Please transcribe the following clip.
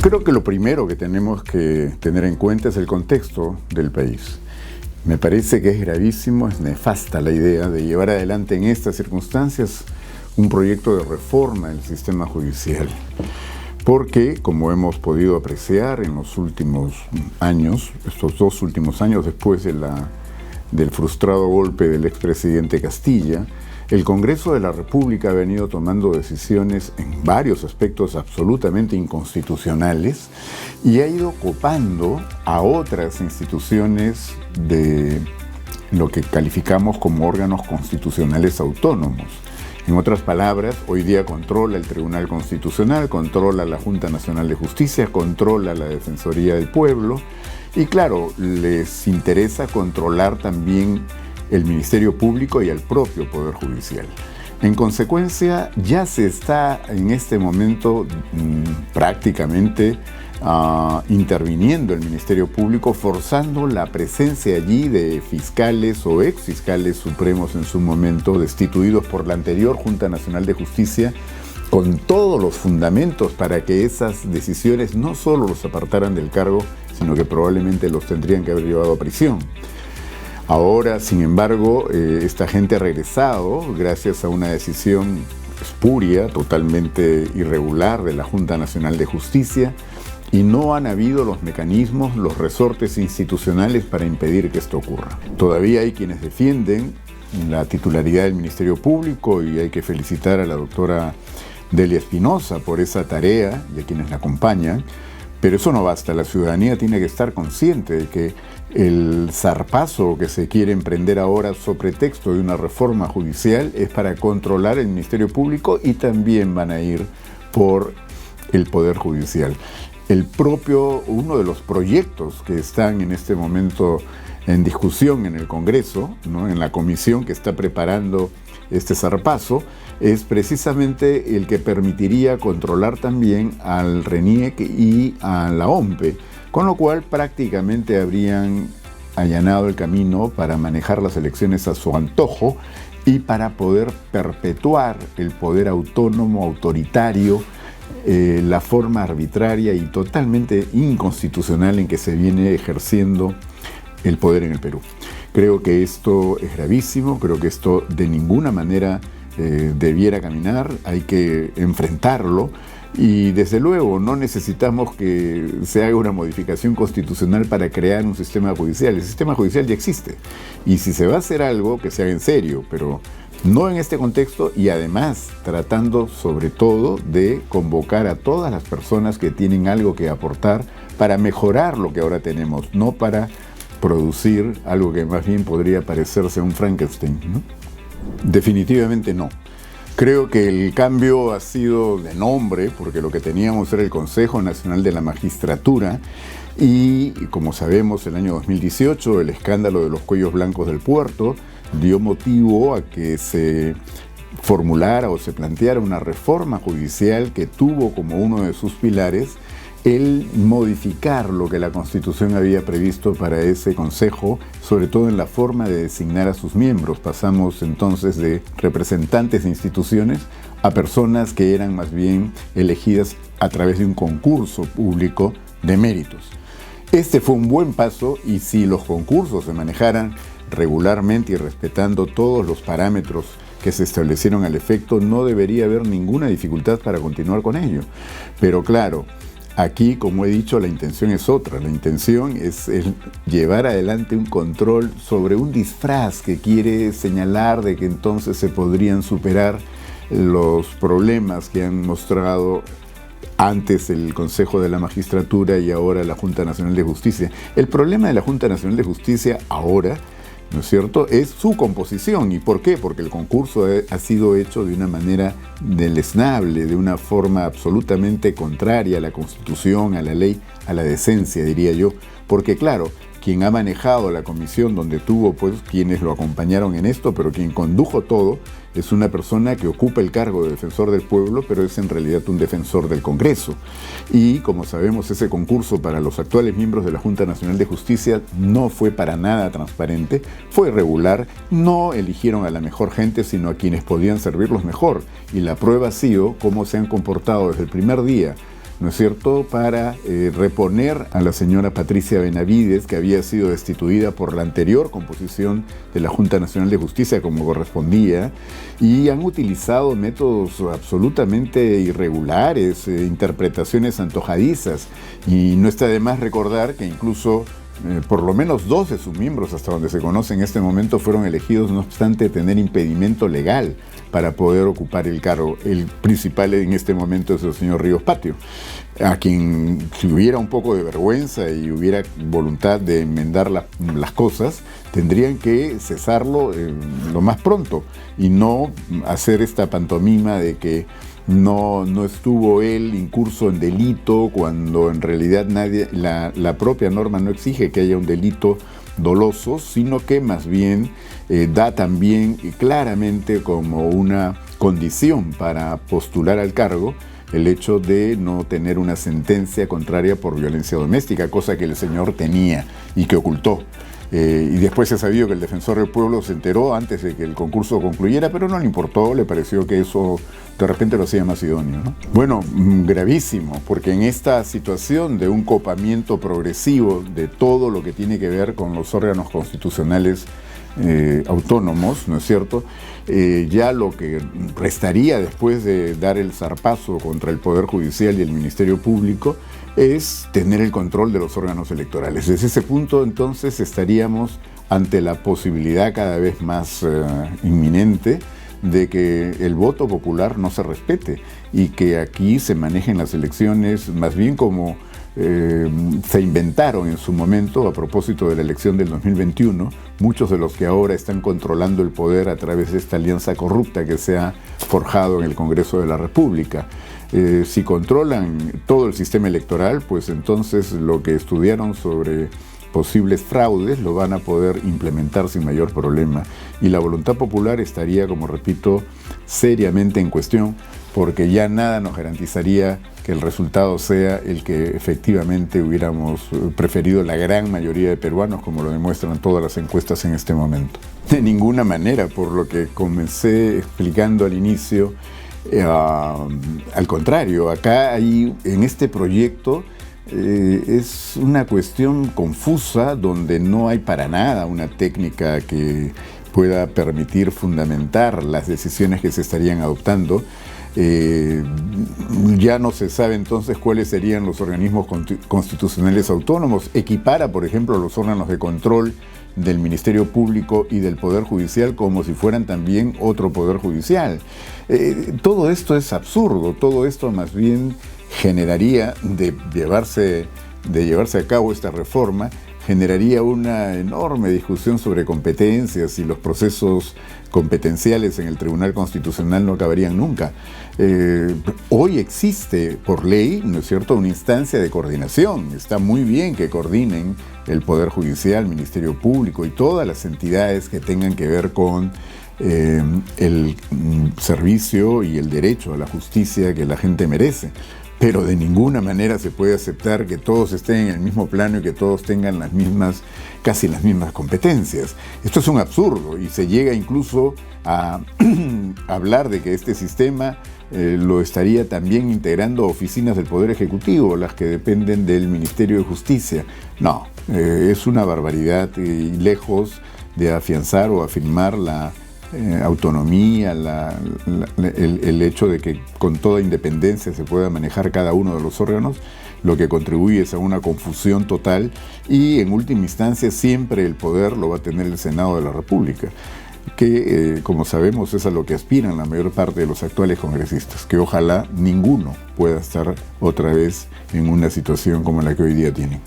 Creo que lo primero que tenemos que tener en cuenta es el contexto del país. Me parece que es gravísimo, es nefasta la idea de llevar adelante en estas circunstancias un proyecto de reforma del sistema judicial. Porque, como hemos podido apreciar en los últimos años, estos 2 últimos años después del frustrado golpe del expresidente Castilla, el Congreso de la República ha venido tomando decisiones en varios aspectos absolutamente inconstitucionales y ha ido copando a otras instituciones de lo que calificamos como órganos constitucionales autónomos. En otras palabras, hoy día controla el Tribunal Constitucional, controla la Junta Nacional de Justicia, controla la Defensoría del Pueblo y claro, les interesa controlar también el Ministerio Público y al propio Poder Judicial. En consecuencia, ya se está en este momento prácticamente interviniendo el Ministerio Público, forzando la presencia allí de fiscales o exfiscales supremos en su momento, destituidos por la anterior Junta Nacional de Justicia, con todos los fundamentos para que esas decisiones no solo los apartaran del cargo, sino que probablemente los tendrían que haber llevado a prisión. Ahora, sin embargo, esta gente ha regresado gracias a una decisión espuria, totalmente irregular de la Junta Nacional de Justicia y no han habido los mecanismos, los resortes institucionales para impedir que esto ocurra. Todavía hay quienes defienden la titularidad del Ministerio Público y hay que felicitar a la doctora Delia Espinosa por esa tarea y a quienes la acompañan, pero eso no basta. La ciudadanía tiene que estar consciente de que el zarpazo que se quiere emprender ahora sobre pretexto de una reforma judicial es para controlar el Ministerio Público y también van a ir por el Poder Judicial. Uno de los proyectos que están en este momento en discusión en el Congreso, ¿no?, en la comisión que está preparando este zarpazo, es precisamente el que permitiría controlar también al RENIEC y a la OMPE, con lo cual prácticamente habrían allanado el camino para manejar las elecciones a su antojo y para poder perpetuar el poder autónomo, autoritario, la forma arbitraria y totalmente inconstitucional en que se viene ejerciendo el poder en el Perú. Creo que esto es gravísimo, creo que esto de ninguna manera debiera caminar, hay que enfrentarlo y desde luego no necesitamos que se haga una modificación constitucional para crear un sistema judicial. El sistema judicial ya existe y si se va a hacer algo que se haga en serio, pero no en este contexto y además tratando sobre todo de convocar a todas las personas que tienen algo que aportar para mejorar lo que ahora tenemos, no para producir algo que más bien podría parecerse a un Frankenstein, ¿no? Definitivamente no. Creo que el cambio ha sido de nombre, porque lo que teníamos era el Consejo Nacional de la Magistratura y, como sabemos, el año 2018, el escándalo de los cuellos blancos del puerto dio motivo a que se formulara o se planteara una reforma judicial que tuvo como uno de sus pilares el modificar lo que la Constitución había previsto para ese Consejo, sobre todo en la forma de designar a sus miembros. Pasamos entonces de representantes de instituciones a personas que eran más bien elegidas a través de un concurso público de méritos. Este fue un buen paso y si los concursos se manejaran regularmente y respetando todos los parámetros que se establecieron al efecto, no debería haber ninguna dificultad para continuar con ello. Pero claro, aquí, como he dicho, la intención es otra. La intención es llevar adelante un control sobre un disfraz que quiere señalar de que entonces se podrían superar los problemas que han mostrado antes el Consejo de la Magistratura y ahora la Junta Nacional de Justicia. El problema de la Junta Nacional de Justicia ahora, ¿no es cierto?, es su composición. ¿Y por qué? Porque el concurso ha sido hecho de una manera deleznable, de una forma absolutamente contraria a la Constitución, a la ley, a la decencia, diría yo. Porque claro, quien ha manejado la comisión donde tuvo pues quienes lo acompañaron en esto, pero quien condujo todo es una persona que ocupa el cargo de defensor del pueblo, pero es en realidad un defensor del Congreso. Y como sabemos, ese concurso para los actuales miembros de la Junta Nacional de Justicia no fue para nada transparente, fue irregular, no eligieron a la mejor gente, sino a quienes podían servirlos mejor. Y la prueba ha sido cómo se han comportado desde el primer día ¿no es cierto?, para reponer a la señora Patricia Benavides, que había sido destituida por la anterior composición de la Junta Nacional de Justicia como correspondía, y han utilizado métodos absolutamente irregulares, interpretaciones antojadizas, y no está de más recordar que incluso por lo menos 2 de sus miembros, hasta donde se conoce en este momento, fueron elegidos no obstante tener impedimento legal para poder ocupar el cargo. El principal en este momento es el señor Ríos Patio, a quien, si hubiera un poco de vergüenza y hubiera voluntad de enmendar las cosas, tendrían que cesarlo lo más pronto y no hacer esta pantomima de que no estuvo él incurso en delito, cuando en realidad la propia norma no exige que haya un delito doloso, sino que más bien da también claramente como una condición para postular al cargo el hecho de no tener una sentencia contraria por violencia doméstica, cosa que el señor tenía y que ocultó. Y después se ha sabido que el defensor del pueblo se enteró antes de que el concurso concluyera, pero no le importó, le pareció que eso de repente lo hacía más idóneo, ¿no? Bueno, gravísimo, porque en esta situación de un copamiento progresivo de todo lo que tiene que ver con los órganos constitucionales autónomos, ¿no es cierto?, ya lo que restaría después de dar el zarpazo contra el Poder Judicial y el Ministerio Público es tener el control de los órganos electorales. Desde ese punto, entonces, estaríamos ante la posibilidad cada vez más inminente de que el voto popular no se respete y que aquí se manejen las elecciones más bien como se inventaron en su momento a propósito de la elección del 2021, muchos de los que ahora están controlando el poder a través de esta alianza corrupta que se ha forjado en el Congreso de la República. Si controlan todo el sistema electoral, pues entonces lo que estudiaron sobre posibles fraudes lo van a poder implementar sin mayor problema. Y la voluntad popular estaría, como repito, seriamente en cuestión, porque ya nada nos garantizaría que el resultado sea el que efectivamente hubiéramos preferido la gran mayoría de peruanos, como lo demuestran todas las encuestas en este momento. De ninguna manera, por lo que comencé explicando al inicio, al contrario, acá hay, en este proyecto, es una cuestión confusa donde no hay para nada una técnica que pueda permitir fundamentar las decisiones que se estarían adoptando. Ya no se sabe entonces cuáles serían los organismos constitucionales autónomos. Equipara, por ejemplo, los órganos de control del Ministerio Público y del Poder Judicial como si fueran también otro Poder Judicial. Todo esto es absurdo, todo esto más bien generaría, de llevarse a cabo esta reforma, generaría una enorme discusión sobre competencias y los procesos competenciales en el Tribunal Constitucional no acabarían nunca. Hoy existe por ley, ¿no es cierto?, una instancia de coordinación. Está muy bien que coordinen el Poder Judicial, el Ministerio Público y todas las entidades que tengan que ver con el servicio y el derecho a la justicia que la gente merece. Pero de ninguna manera se puede aceptar que todos estén en el mismo plano y que todos tengan casi las mismas competencias. Esto es un absurdo y se llega incluso a hablar de que este sistema lo estaría también integrando oficinas del Poder Ejecutivo, las que dependen del Ministerio de Justicia. No, es una barbaridad y lejos de afianzar o afirmar la autonomía, el hecho de que con toda independencia se pueda manejar cada uno de los órganos, lo que contribuye es a una confusión total y en última instancia siempre el poder lo va a tener el Senado de la República, que como sabemos es a lo que aspiran la mayor parte de los actuales congresistas, que ojalá ninguno pueda estar otra vez en una situación como la que hoy día tienen.